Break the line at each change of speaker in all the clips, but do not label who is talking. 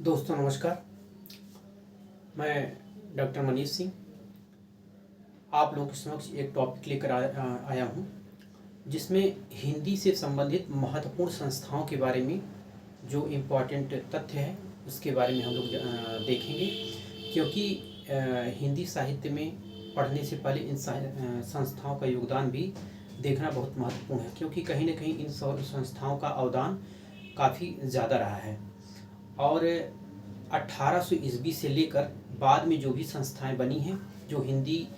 दोस्तों नमस्कार। मैं डॉक्टर मनीष सिंह आप लोगों के समक्ष एक टॉपिक लेकर आया हूँ जिसमें हिंदी से संबंधित महत्वपूर्ण संस्थाओं के बारे में जो इम्पोर्टेंट तथ्य है उसके बारे में हम लोग देखेंगे। क्योंकि हिंदी साहित्य में पढ़ने से पहले इन संस्थाओं का योगदान भी देखना बहुत महत्वपूर्ण है, क्योंकि कहीं ना कहीं इन संस्थाओं का अवदान काफ़ी ज़्यादा रहा है। और 1800 ईस्वी से लेकर बाद में जो भी संस्थाएं बनी हैं, जो हिंदी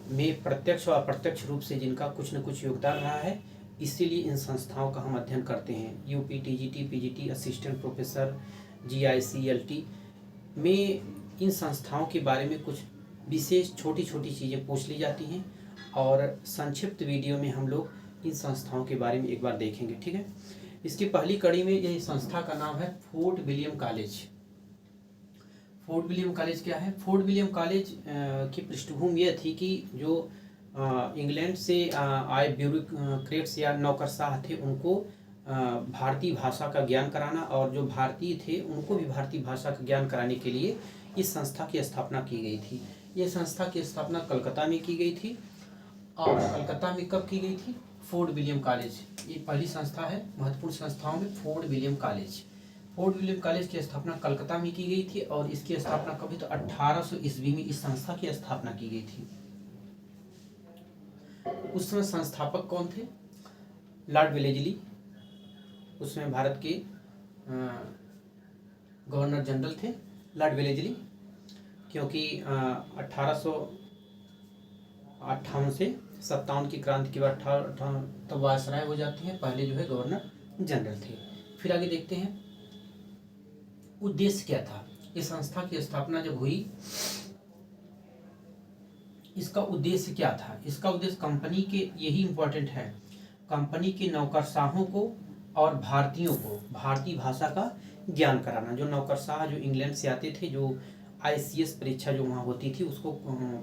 में प्रत्यक्ष और अप्रत्यक्ष रूप से जिनका कुछ न कुछ योगदान रहा है, इसीलिए इन संस्थाओं का हम अध्ययन करते हैं। UP, TGT, PGT, assistant professor, GIC, LT में इन संस्थाओं के बारे में कुछ विशेष छोटी छोटी चीज़ें पूछ ली जाती हैं और संक्षिप्त वीडियो में हम लोग इन संस्थाओं के बारे में एक बार देखेंगे। ठीक है। इसकी पहली कड़ी में यह संस्था का नाम है fort William college. Fort William college क्या है? फोर्ट विलियम कॉलेज की पृष्ठभूमि यह थी कि जो इंग्लैंड से आए ब्यूरोक्रेट्स या नौकरशाह थे, उनको भारतीय भाषा का ज्ञान कराना, और जो भारतीय थे उनको भी भारतीय भाषा का ज्ञान कराने के लिए इस संस्था की स्थापना की गई थी। ये संस्था की स्थापना कलकत्ता में की गई थी। और कलकत्ता में कब की गई थी? फोर्ट विलियम कॉलेज, ये पहली संस्था है महत्वपूर्ण संस्थाओं में, fort William college. Fort William college की स्थापना कलकत्ता में की गई थी और इसकी स्थापना कभी तो 1800 ईस्वी में इस संस्था की स्थापना की गई थी। उस समय संस्थापक कौन थे? लॉर्ड वेलेजली, उसमें भारत के गवर्नर जनरल थे लॉर्ड वेलेजली, क्योंकि 1858 से 57 की क्रांति के बाद तब वायसराय हो जाती है। पहले जो है गवर्नर जनरल थे। फिर आगे देखते हैं उद्देश्य क्या था। इस संस्था की स्थापना जब हुई, इसका उद्देश्य क्या था? इसका उद्देश्य कंपनी के, यही इंपॉर्टेंट है, कंपनी के नौकरशाहों को और भारतीयों को भारतीय भाषा का ज्ञान कराना। जो नौकरशाह जो इंग्लैंड से आते थे, जो आईसीएस परीक्षा जो वहाँ होती थी उसको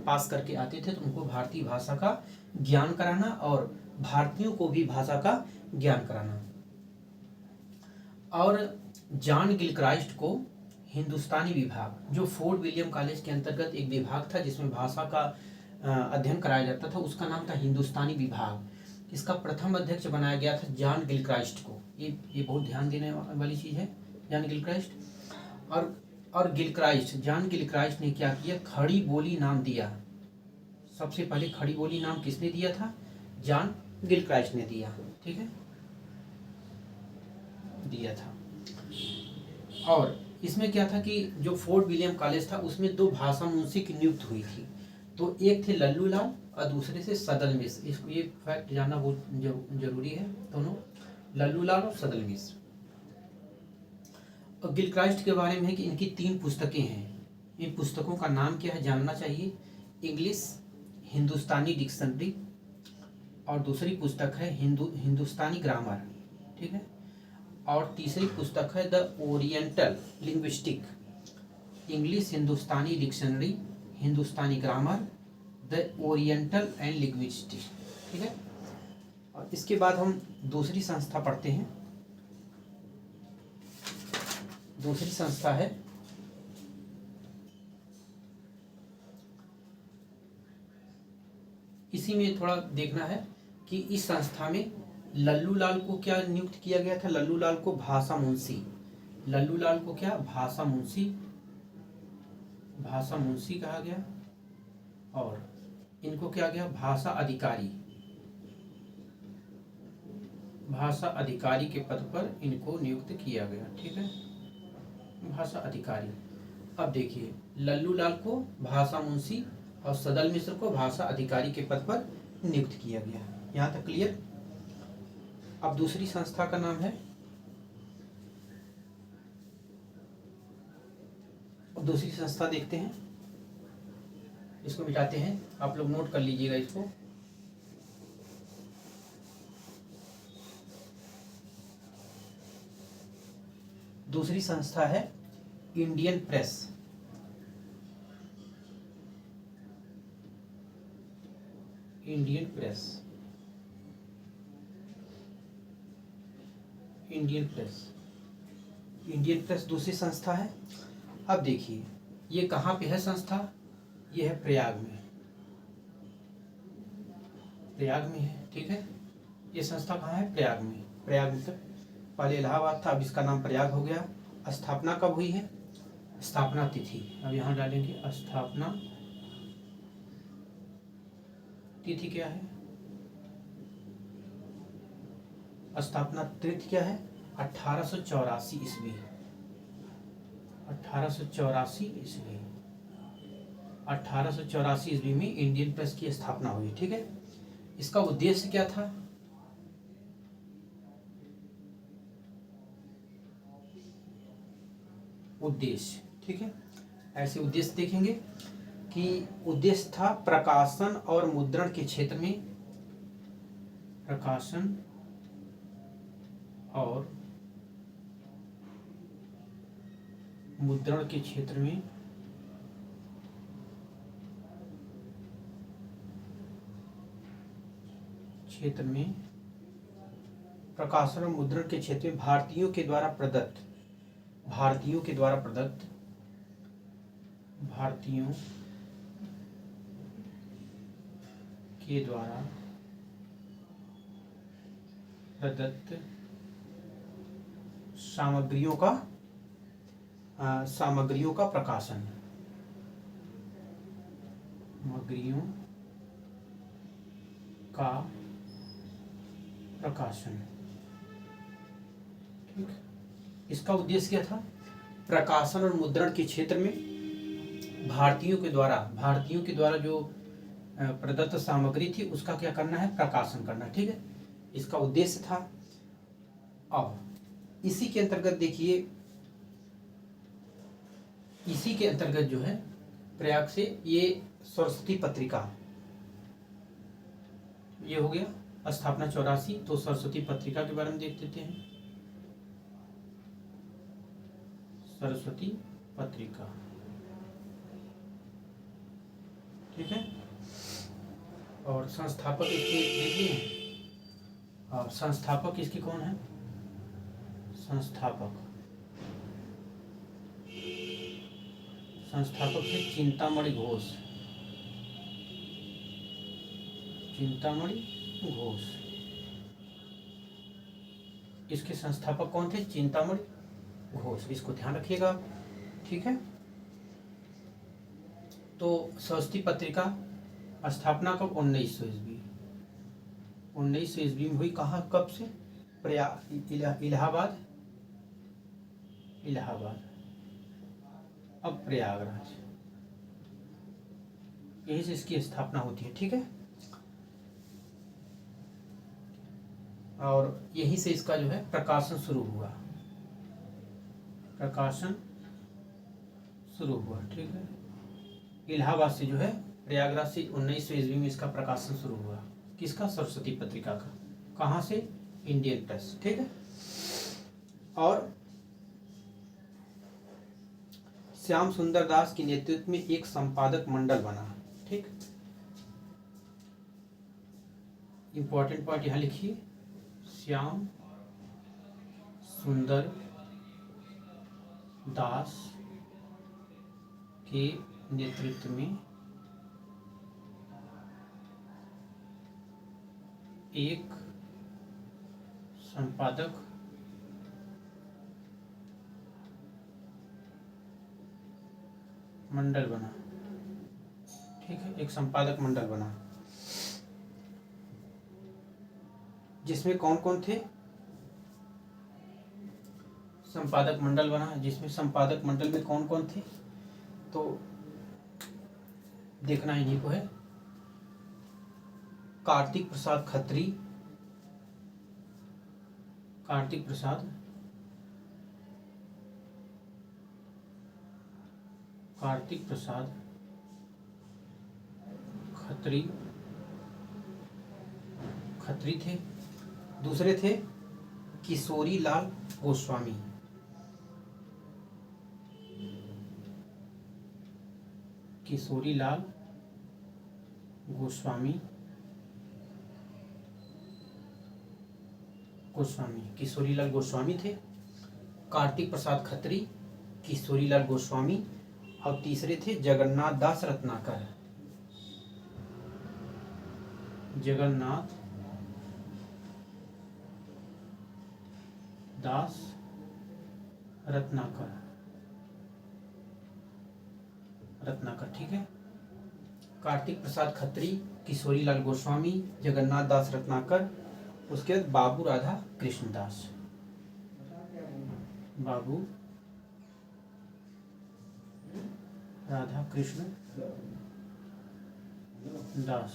पास करके आते थे, तो उनको भारतीय भाषा का ज्ञान कराना और भारतीयों को भी भाषा का ज्ञान कराना। और जॉन गिलक्राइस्ट को हिंदुस्तानी विभाग, जो फोर्ट विलियम कॉलेज के अंतर्गत एक विभाग था जिसमें भाषा का अध्ययन कराया जाता था, उसका नाम था हिंदुस्तानी विभाग। इसका प्रथम अध्यक्ष बनाया गया था जॉन गिलक्राइस्ट को। ये बहुत ध्यान देने वाली चीज़ है, जॉन गिलक्राइस्ट। और गिलक्राइस्ट, जॉन गिलक्राइस्ट ने क्या किया? खड़ी बोली नाम दिया। सबसे पहले खड़ी बोली नाम किसने दिया था? जॉन गिलक्राइस्ट ने दिया। ठीक है, दिया था। और इसमें क्या था कि जो फोर्ट विलियम कॉलेज था उसमें दो भाषा मुंशी की नियुक्त हुई थी। तो एक थे लल्लू लाल और दूसरे से सदल मिश्र। इसको ये फैक्ट जानना बहुत जरूरी है, दोनों, लल्लू लाल और सदल मिश्र। और गिलक्राइस्ट के बारे में है कि इनकी 3 पुस्तकें हैं। इन पुस्तकों का नाम क्या है जानना चाहिए। इंग्लिश हिंदुस्तानी डिक्शनरी, और दूसरी पुस्तक है हिंदुस्तानी ग्रामर। ठीक है। और तीसरी पुस्तक है the oriental linguistic, English Hindustani dictionary, Hindustani grammar, the oriental and linguistic. ठीक है। और इसके बाद हम दूसरी संस्था पढ़ते हैं। दूसरी संस्था है, इसी में थोड़ा देखना है कि इस संस्था में लल्लू लाल को क्या नियुक्त किया गया था? लल्लू लाल को भाषा मुंशी। लल्लू लाल को क्या? भाषा मुंशी, भाषा मुंशी कहा गया। और इनको क्या गया? भाषा अधिकारी, भाषा अधिकारी के पद पर इनको नियुक्त किया गया। ठीक है, भाषा अधिकारी। अब देखिए, लल्लू लाल को भाषा मुंशी और सदल मिश्र को भाषा अधिकारी के पद पर नियुक्त किया गया। यहाँ तक क्लियर? अब दूसरी संस्था का नाम है, अब दूसरी संस्था देखते हैं। इसको मिटाते हैं, आप लोग नोट कर लीजिएगा इसको। दूसरी संस्था है Indian press. Indian press, Indian press. Indian press दूसरी संस्था है। अब देखिए ये कहाँ पे है संस्था, ये है प्रयाग में, प्रयाग में है, ठीक है। ये संस्था कहाँ है, प्रयाग में। प्रयाग मतलब पहले इलाहाबाद था, अब इसका नाम प्रयाग हो गया। स्थापना कब हुई है, स्थापना तिथि अब यहाँ डालेंगे, स्थापना तिथि क्या है, स्थापना तिथि क्या है, 1884 ईस्वी, 1884 ईस्वी, 1884 ईस्वी में इंडियन प्रेस की स्थापना हुई, ठीक है। इसका उद्देश्य क्या था, उद्देश्य, ठीक है, ऐसे उद्देश्य देखेंगे कि उद्देश्य था प्रकाशन और मुद्रण के क्षेत्र में, प्रकाशन और मुद्रण के क्षेत्र में प्रकाशन और मुद्रण के क्षेत्र में भारतीयों के द्वारा प्रदत्त सामग्रियों का प्रकाशन, ठीक। इसका उद्देश्य क्या था, प्रकाशन और मुद्रण के क्षेत्र में भारतीयों के द्वारा जो प्रदत्त सामग्री थी उसका क्या करना है, प्रकाशन करना, ठीक है। इसका उद्देश्य था। अब इसी के अंतर्गत देखिए, इसी के अंतर्गत जो है प्रयाग से ये सरस्वती पत्रिका, ये हो गया स्थापना 84। तो सरस्वती पत्रिका के बारे में देख लेते हैं। सरस्वती पत्रिका, ठीक है। और संस्थापक इसके देखिए, और संस्थापक इसके कौन है, संस्थापक थे चिंतामणि घोष। इसके संस्थापक कौन थे, चिंतामणि घोष, इसको ध्यान रखिएगा, ठीक है। तो सरस्वती पत्रिका स्थापना कब, 1900 ईस्वी, 1900 ईस्वी में हुई। कहाँ, कब से, प्रयाग, इलाहाबाद, अब प्रयागराज, यहीं से इसकी स्थापना होती है, ठीक है। और यहीं से इसका जो है प्रकाशन शुरू हुआ, ठीक है। इलाहाबाद से जो है, प्रयागराज से 1900 ईस्वी में इसका प्रकाशन शुरू हुआ, किसका, सरस्वती पत्रिका का। कहाँ से, इंडियन प्रेस, ठीक है। और श्याम सुंदर दास के नेतृत्व में एक संपादक मंडल बना, ठीक। इंपॉर्टेंट पॉइंट यहां लिखिए, श्याम सुंदर दास के नेतृत्व में एक संपादक मंडल बना, ठीक है। एक संपादक मंडल बना जिसमें कौन कौन थे, संपादक मंडल बना जिसमें संपादक मंडल में कौन कौन थे, तो देखना इन्हीं को है। कार्तिक प्रसाद खत्री, खत्री थे। दूसरे थे किशोरी लाल गोस्वामी, किशोरी लाल गोस्वामी थे। कार्तिक प्रसाद खत्री, किशोरीलाल गोस्वामी और तीसरे थे जगन्नाथ दास रत्नाकर। जगन्नाथ दास रत्नाकर, ठीक है। कार्तिक प्रसाद खत्री, किशोरीलाल गोस्वामी, जगन्नाथ दास रत्नाकर, उसके बाद बाबू राधा कृष्णदास। बाबू राधा कृष्ण दास,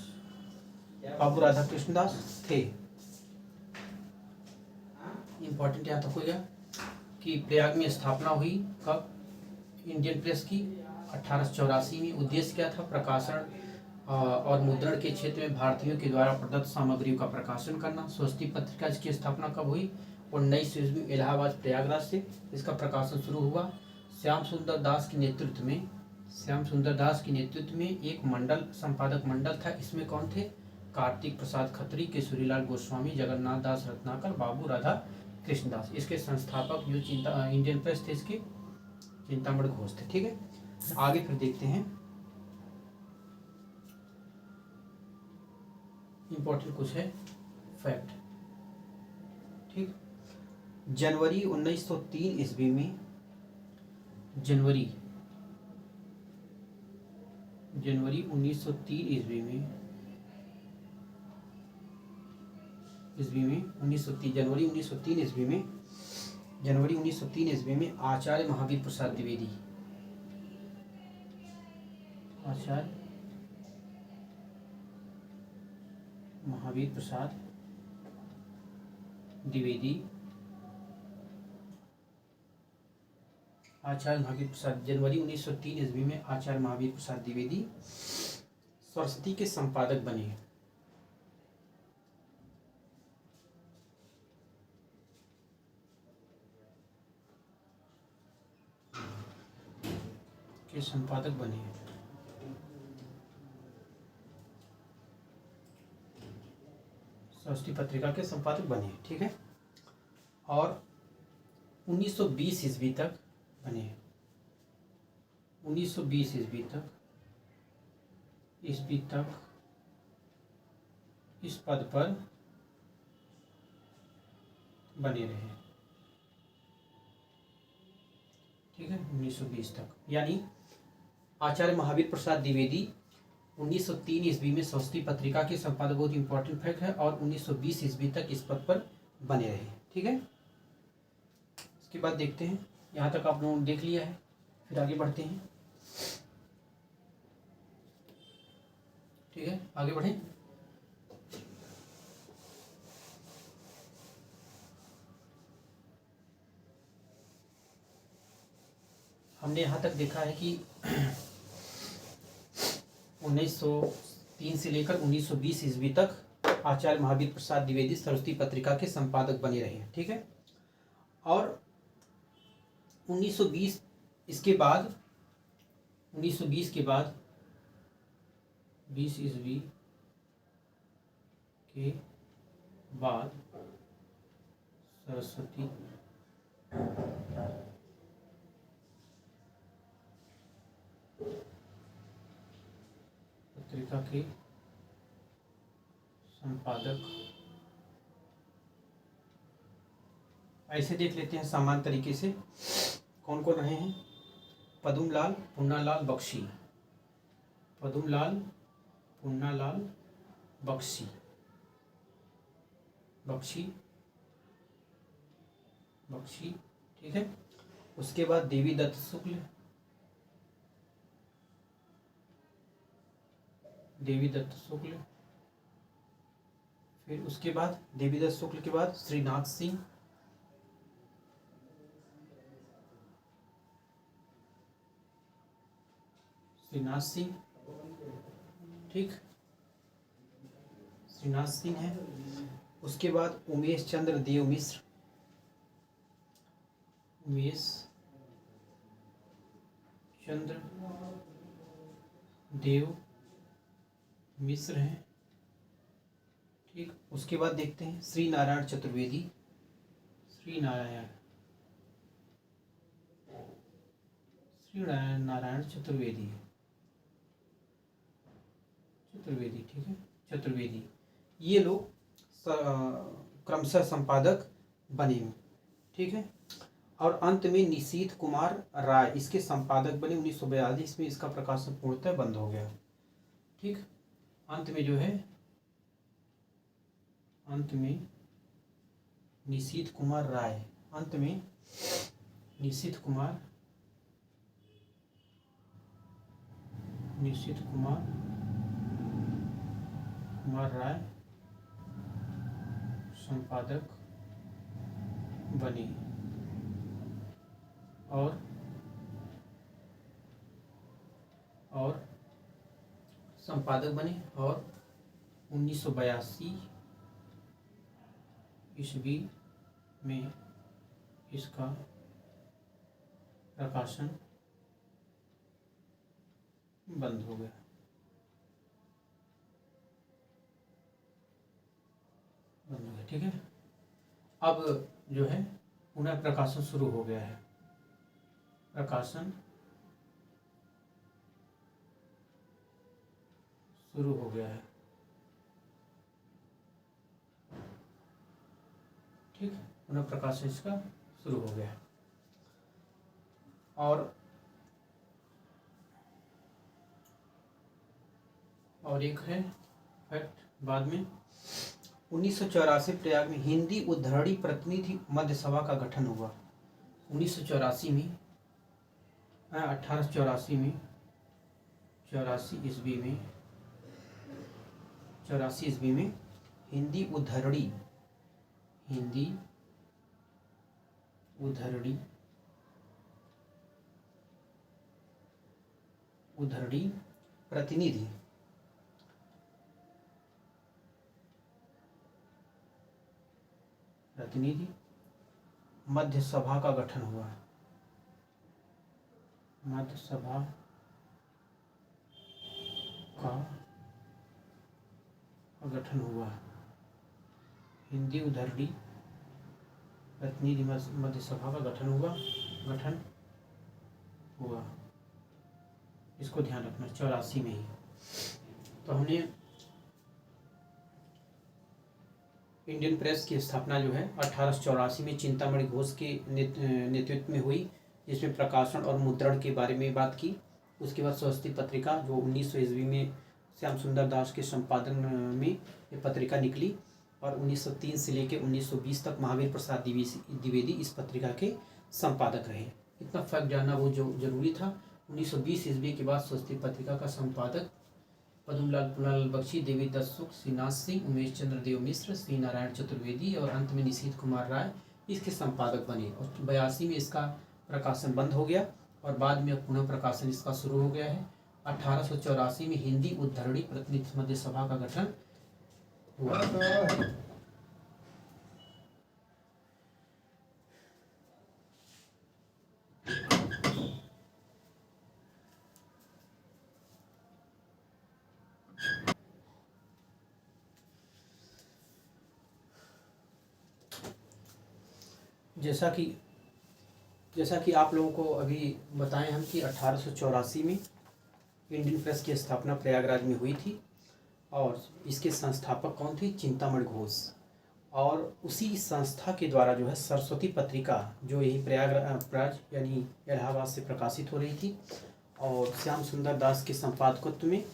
बाबू राधा कृष्ण दास थे। इंपॉर्टेंट यहाँ तक हो गया कि प्रयाग में स्थापना हुई कब, इंडियन प्रेस की 1884 में। उद्देश्य क्या था, प्रकाशन और मुद्रण के क्षेत्र में भारतीयों के द्वारा प्रदत्त सामग्रियों का प्रकाशन करना। स्वस्ति पत्रिका की स्थापना कब हुई, 19 ईस्वी में इलाहाबाद प्रयागराज से इसका प्रकाशन शुरू हुआ। श्याम सुंदर दास के नेतृत्व में एक मंडल, संपादक मंडल था। इसमें कौन थे, कार्तिक प्रसाद खत्री, किशोरीलाल गोस्वामी, जगन्नाथ दास रत्नाकर, बाबू राधा कृष्णदास। इसके संस्थापक जो इंडियन प्रेस थे इसके चिंतामण घोष थे। ठीक है, आगे फिर देखते हैं इंपॉर्टेंट कुछ है फैक्ट। ठीक, जनवरी 1903 ईस्वी में, जनवरी 1903 ईस्वी में जनवरी 1903 ईस्वी में आचार्य महावीर प्रसाद द्विवेदी, आचार्य महावीर प्रसाद द्विवेदी, जनवरी 1903 ईस्वी में आचार्य महावीर प्रसाद द्विवेदी सरस्वती के संपादक बने। सरस्वती पत्रिका के संपादक बने। ठीक है, और 1920 ईस्वी तक बने। 1920 ईस्वी तक इस पद पर बने रहे। ठीक है, 1920 तक, यानी आचार्य महावीर प्रसाद द्विवेदी 1903 ईस्वी में सरस्वती पत्रिका के संपादक, बहुत इंपॉर्टेंट फैक्ट है, और 1920 ईस्वी तक इस पद पर बने रहे। ठीक है, इसके बाद देखते हैं, यहाँ तक आप लोगों ने देख लिया है, फिर आगे बढ़ते हैं। ठीक है, आगे बढ़ें। हमने यहाँ तक देखा है कि 1903 से लेकर 1920 ईस्वी तक आचार्य महावीर प्रसाद द्विवेदी सरस्वती पत्रिका के संपादक बने रहे हैं। ठीक है, और 1920 के बाद 20 ईस्वी के बाद सरस्वती पत्रिका के संपादक, ऐसे देख लेते हैं सामान्य तरीके से कौन कौन रहे हैं। पदुमलाल पुन्नालाल बख्शी, बख्शी। ठीक है, उसके बाद देवी दत्त शुक्ल, फिर उसके बाद देवी दत्त शुक्ल के बाद श्रीनाथ सिंह, ठीक, श्रीनाथ सिंह है। उसके बाद उमेश चंद्र देव मिश्र, हैं। ठीक, उसके बाद देखते हैं श्री नारायण चतुर्वेदी, श्री नारायण चतुर्वेदी, ठीक है, चतुर्वेदी। ये लोग क्रमशः संपादक बने, ठीक है। और अंत में निशीथ कुमार राय इसके संपादक बने 1942 में। इसका प्रकाशन पूर्णतः बंद हो गया, ठीक। अंत में जो है, अंत में निशीथ कुमार राय, अंत में निशीथ कुमार राय संपादक बने और संपादक बने और 1982 ईस्वी में इसका प्रकाशन बंद हो गया। ठीक है। अब जो है पुनः प्रकाशन शुरू हो गया है, प्रकाशन शुरू हो गया है, ठीक। पुनः प्रकाशन इसका शुरू हो गया है। और एक है फैक्ट बाद में, 1984 प्रयाग में हिंदी उद्धरणी प्रतिनिधि मध्य सभा का गठन हुआ। 1984 में 1884 में 84 ईस्वी में हिंदी उद्धरणी प्रतिनिधि मध्य सभा का गठन हुआ। मध्य सभा का गठन हुआ, हिंदी उद्धरणी प्रतिनिधि मध्य सभा का गठन हुआ। इसको ध्यान रखना, 84 में ही। तो हमने इंडियन प्रेस की स्थापना जो है 1884 में चिंतामणि घोष के नेतृत्व में हुई, जिसमें प्रकाशन और मुद्रण के बारे में बात की। उसके बाद स्वस्ति पत्रिका जो 1900 ईस्वी में श्याम सुंदर दास के संपादन में ये पत्रिका निकली, और 1903 से लेकर 1920 तक महावीर प्रसाद द्विवेदी इस पत्रिका के संपादक रहे। इतना फर्क जानना वो जो जरूरी था। 1920 ईस्वी के बाद स्वस्ति पत्रिका का संपादक पद्मलाल पुनालाल बख्शी, देवीदास सुख, श्रीनाथ सिंह, उमेश चंद्र देव मिश्र, श्री नारायण चतुर्वेदी और अंत में निशीथ कुमार राय इसके संपादक बने। और 82 में इसका प्रकाशन बंद हो गया और बाद में पुनः प्रकाशन इसका शुरू हो गया है। 1884 में हिंदी उद्धरणी प्रतिनिधि मध्य सभा का गठन हुआ। जैसा कि आप लोगों को अभी बताएं हम कि 1884 में इंडियन प्रेस की स्थापना प्रयागराज में हुई थी, और इसके संस्थापक कौन थे? चिंतामणि घोष। और उसी संस्था के द्वारा जो है सरस्वती पत्रिका जो यही प्रयागराज यानी इलाहाबाद से प्रकाशित हो रही थी, और श्याम सुंदर दास के संपादकत्व में,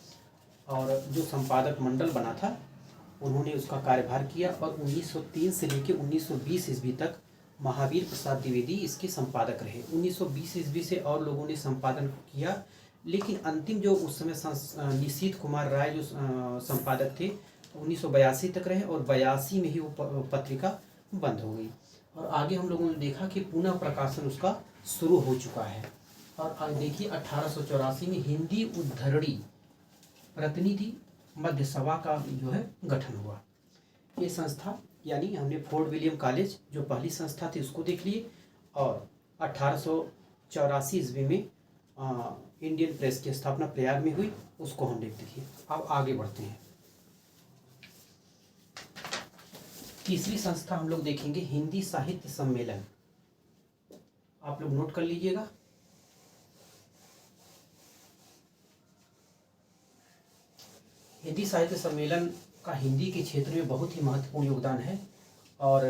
और जो संपादक मंडल बना था उन्होंने उसका कार्यभार किया। और 1903 से लेकर 1920 ईस्वी तक महावीर प्रसाद द्विवेदी इसके संपादक रहे। 1920 ईस्वी से और लोगों ने संपादन किया, लेकिन अंतिम जो उस समय निशीथ कुमार राय जो संपादक थे 1982 तक रहे, और 82 में ही वो पत्रिका बंद हो गई। और आगे हम लोगों ने देखा कि पुनः प्रकाशन उसका शुरू हो चुका है। और देखिए 1884 में हिंदी उद्धरणी प्रतिनिधि मध्य सभा का जो है गठन हुआ। ये संस्था यानी हमने फोर्ट विलियम कॉलेज जो पहली संस्था थी उसको देख लिए, और 1884 ईस्वी में इंडियन प्रेस की स्थापना प्रयाग में हुई, उसको हम देख लीजिए। अब आगे बढ़ते हैं। तीसरी संस्था हम लोग देखेंगे हिंदी साहित्य सम्मेलन। आप लोग नोट कर लीजिएगा। हिंदी साहित्य सम्मेलन का हिंदी के क्षेत्र में बहुत ही महत्वपूर्ण योगदान है और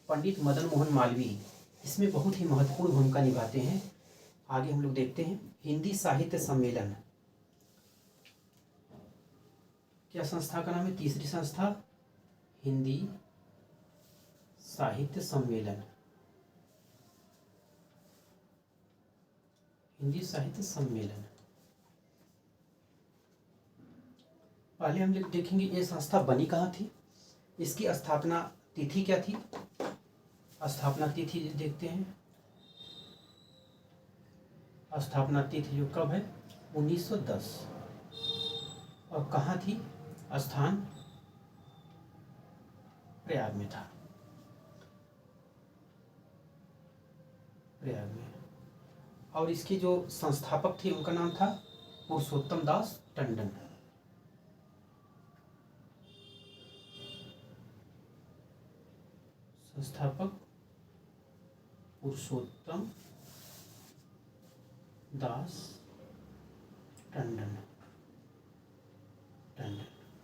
पंडित मदन मोहन मालवीय इसमें बहुत ही महत्वपूर्ण भूमिका निभाते हैं। आगे हम लोग देखते हैं हिंदी साहित्य सम्मेलन क्या संस्था का नाम है? तीसरी संस्था हिंदी साहित्य सम्मेलन। हिंदी साहित्य सम्मेलन पहले हम लोग देखेंगे ये संस्था बनी कहाँ थी, इसकी स्थापना तिथि क्या थी। स्थापना तिथि देखते हैं, स्थापना तिथि जो कब है 1910 और कहाँ थी, स्थान प्रयाग में था, प्रयाग में। और इसके जो संस्थापक थे उनका नाम था पुरुषोत्तम दास टंडन। संस्थापक पुरुषोत्तम दास टंडन,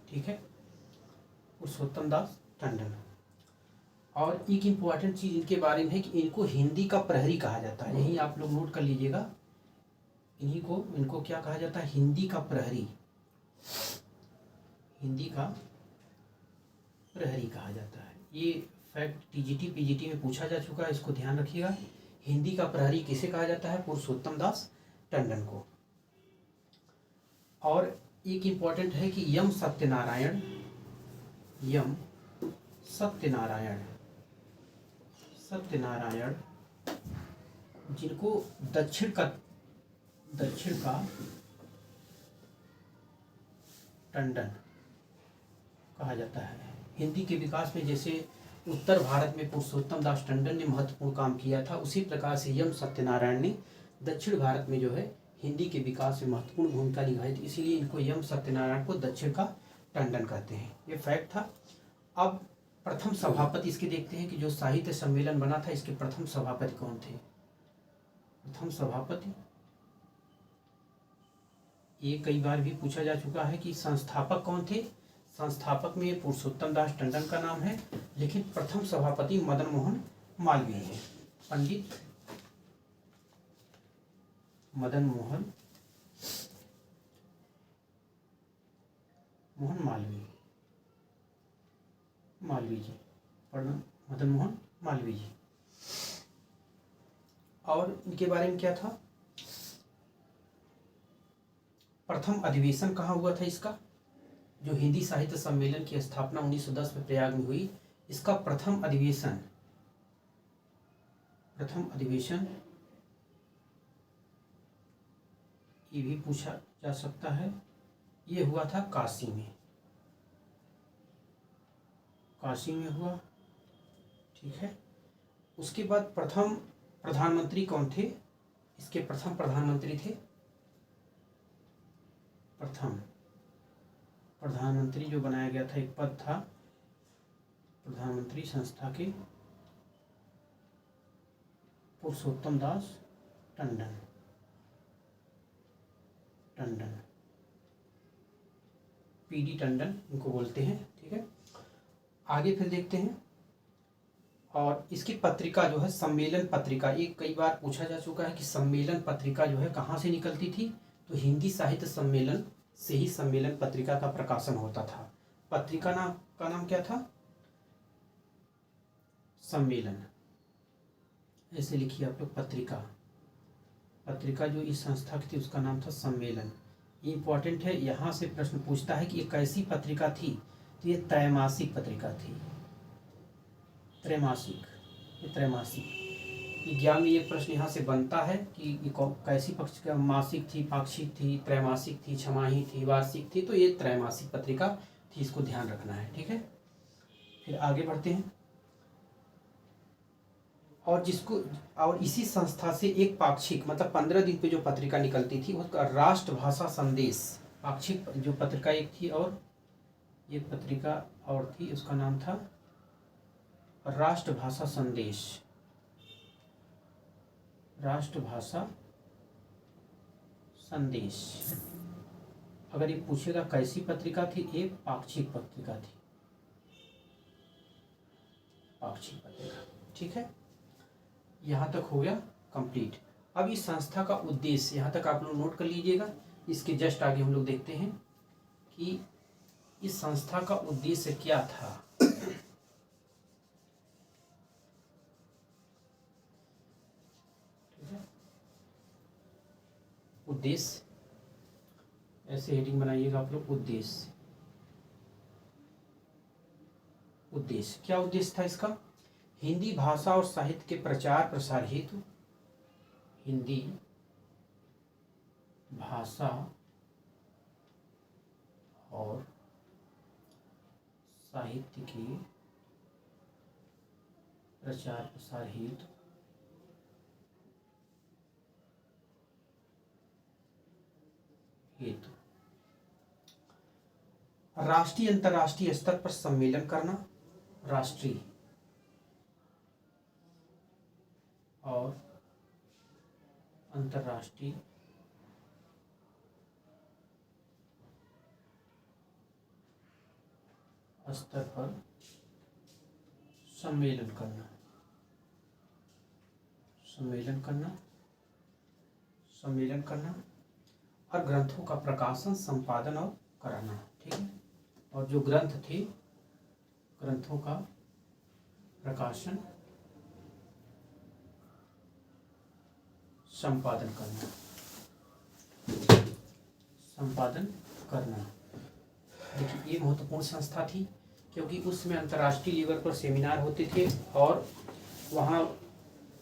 ठीक है, पुरुषोत्तम दास टंडन। और एक इम्पॉर्टेंट चीज़ इनके बारे में है कि इनको हिंदी का प्रहरी कहा जाता है, यही आप लोग नोट कर लीजिएगा। इनको क्या कहा जाता है, हिंदी का प्रहरी, हिंदी का प्रहरी कहा जाता है। ये फैक्ट टीजीटी पीजीटी में पूछा जा चुका है, इसको ध्यान रखिएगा। हिंदी का प्रहरी किसे कहा जाता है, पुरुषोत्तम दास टंडन को। और एक इम्पॉर्टेंट है कि यम सत्यनारायण, यम सत्यनारायण, सत्यनारायण जिनको दक्षिण का टंडन कहा जाता है। हिंदी के विकास में जैसे उत्तर भारत में पुरुषोत्तम दास टंडन ने महत्वपूर्ण काम किया था, उसी प्रकार से यम सत्यनारायण ने दक्षिण भारत में जो है हिंदी के विकास में महत्वपूर्ण भूमिका निभाई थी, इसीलिए इनको यम सत्यनारायण को दक्षिण का टंडन कहते हैं। ये फैक्ट था। अब प्रथम सभापति इसके देखते हैं कि जो साहित्य सम्मेलन बना था इसके प्रथम सभापति कौन थे। प्रथम सभापति ये कई बार भी पूछा जा चुका है कि संस्थापक कौन थे। संस्थापक में पुरुषोत्तम दास टंडन का नाम है, लेकिन प्रथम सभापति मदन मोहन मालवीय है। पंडित मदन मोहन मालवीय जी, मदन मोहन मालवीय जी। और इनके बारे में क्या था, प्रथम अधिवेशन कहाँ हुआ था इसका, जो हिंदी साहित्य सम्मेलन की स्थापना 1910 में प्रयाग में हुई, इसका प्रथम अधिवेशन ये भी पूछा जा सकता है, ये हुआ था काशी में हुआ, ठीक है। उसके बाद प्रथम प्रधानमंत्री कौन थे, इसके प्रथम प्रधानमंत्री थे, प्रथम प्रधानमंत्री जो बनाया गया था, एक पद था प्रधानमंत्री संस्था के, पुरुषोत्तम दास टंडन, पीडी टंडन इनको बोलते हैं, ठीक है। आगे फिर देखते हैं। और इसकी पत्रिका जो है सम्मेलन पत्रिका, एक कई बार पूछा जा चुका है कि सम्मेलन पत्रिका जो है कहाँ से निकलती थी, तो हिंदी साहित्य सम्मेलन से ही सम्मेलन पत्रिका का प्रकाशन होता था। पत्रिका का नाम क्या था, सम्मेलन, ऐसे लिखिए आप लोग, पत्रिका जो इस संस्था की थी उसका नाम था सम्मेलन। ये इंपॉर्टेंट है, यहाँ से प्रश्न पूछता है कि ये कैसी पत्रिका थी, तो ये त्रैमासिक पत्रिका थी, त्रैमासिक, एग्जाम में ये प्रश्न यहाँ से बनता है कि ये कैसी पक्ष का मासिक थी, पाक्षिक थी, त्रैमासिक थी, छमाही थी, वार्षिक थी, तो ये त्रैमासिक पत्रिका थी, इसको ध्यान रखना है, ठीक है। फिर आगे बढ़ते हैं। और इसी संस्था से एक पाक्षिक मतलब 15 दिन पे जो पत्रिका निकलती थी उसका राष्ट्रभाषा संदेश, पाक्षिक जो पत्रिका एक थी, और एक पत्रिका और थी उसका नाम था राष्ट्रभाषा संदेश, राष्ट्रभाषा संदेश, अगर ये पूछेगा कैसी पत्रिका थी, एक पाक्षिक पत्रिका थी, पाक्षिक पत्रिका। ठीक है, यहाँ तक हो गया कंप्लीट। अब इस संस्था का उद्देश्य यहाँ तक आप लोग नोट कर लीजिएगा। इसके जस्ट आगे हम लोग देखते हैं कि इस संस्था का उद्देश्य क्या था। ठीक है, उद्देश्य ऐसे हेडिंग बनाइएगा आप लोग, उद्देश्य। उद्देश्य क्या उद्देश्य था इसका? हिंदी भाषा और साहित्य के प्रचार प्रसार हेतु हिंदी भाषा और साहित्य के प्रचार प्रसार हेतु राष्ट्रीय अंतर्राष्ट्रीय स्तर पर सम्मेलन करना, राष्ट्रीय और अंतर्राष्ट्रीय स्तर पर सम्मेलन करना, सम्मेलन करना और ग्रंथों का प्रकाशन, संपादन और कराना। ठीक है, और जो ग्रंथ थे, ग्रंथों का प्रकाशन, संपादन करना। देखिए, ये महत्वपूर्ण संस्था थी क्योंकि उसमें अंतर्राष्ट्रीय लेवल पर सेमिनार होते थे और वहाँ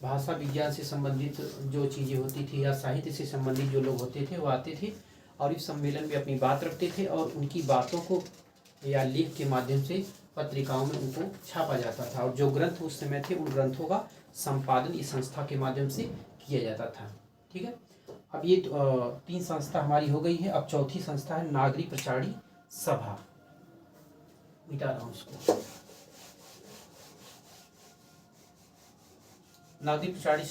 भाषा विज्ञान से संबंधित जो चीज़ें होती थी या साहित्य से संबंधित जो लोग होते थे वो आते थे और इस सम्मेलन में अपनी बात रखते थे और उनकी बातों को या लेख के माध्यम से पत्रिकाओं में उनको छापा जाता था और जो ग्रंथ उस समय थे उन ग्रंथों का संपादन इस संस्था के माध्यम से किया जाता था। ठीक है, अब ये 3 संस्था हमारी हो गई है। अब चौथी संस्था है नागरिक प्रचारी सभा। मिटा रहा हूँ इसको। नागरिक प्रचारी